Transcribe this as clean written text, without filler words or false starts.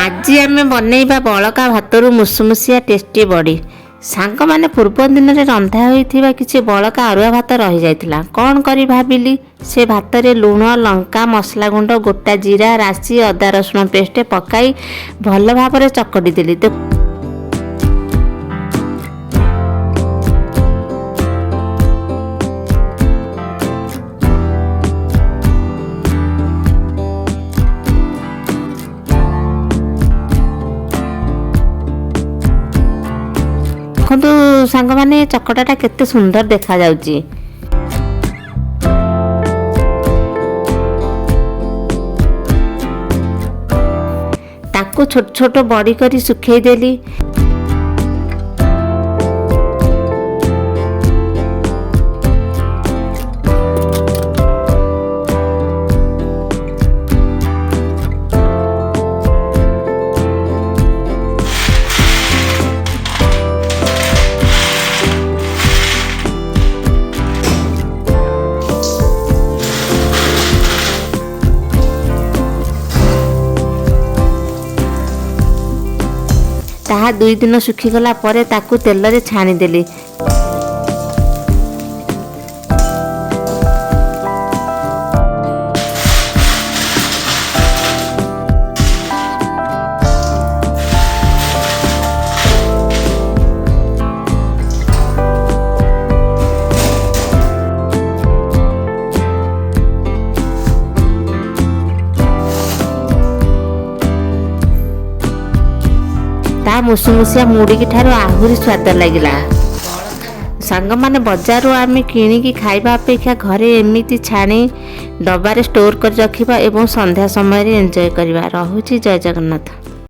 ଆଜି ଆମେ ବନେଇବା ବଳକା ଭାତରୁ ମୁସୁମୁସିଆ ଟେଷ୍ଟି ବଡ଼ି। ସାଙ୍ଗମାନେ ପୂର୍ବ ଦିନରେ ରନ୍ଧା ହୋଇଥିବା କିଛି ବଳକା ଅରୁଆ ଭାତ ରହିଯାଇଥିଲା। କ'ଣ କରି ଭାବିଲି, ସେ ଭାତରେ ଲୁଣ, ଲଙ୍କା, ମସଲା ଗୁଣ୍ଡ, ଗୋଟା ଜିରା, ରାଶି, ଅଦା ରସୁଣ ପେଷ୍ଟ ପକାଇ ଭଲ ଭାବରେ ଚକଟି ଦେଲି। ଦେଖନ୍ତୁ ସାଙ୍ଗମାନେ, ଚକଟାଟା କେତେ ସୁନ୍ଦର ଦେଖାଯାଉଛି। ତାକୁ ଛୋଟ ଛୋଟ ବଡ଼ି କରି ଶୁଖେଇ ଦେଲି। ତାହା 2 ଦିନ ଶୁଖିଗଲା ପରେ ତାକୁ ତେଲରେ ଛାଣିଦେଲି। ତା ମୁସୁମୁସିଆ ମୁଡ଼ିକି ଠାରୁ ଆହୁରି ସ୍ୱାଦ ଲାଗିଲା। ସାଙ୍ଗମାନେ, ବଜାରରୁ ଆମେ କିଣିକି ଖାଇବା ଅପେକ୍ଷା ଘରେ ଏମିତି ଛାଣି ଡବାରେ ଷ୍ଟୋର କରି ରଖିବା ଏବଂ ସନ୍ଧ୍ୟା ସମୟରେ ଏନ୍ଜୟ କରିବା। ରହୁଛି, ଜୟ ଜଗନ୍ନାଥ।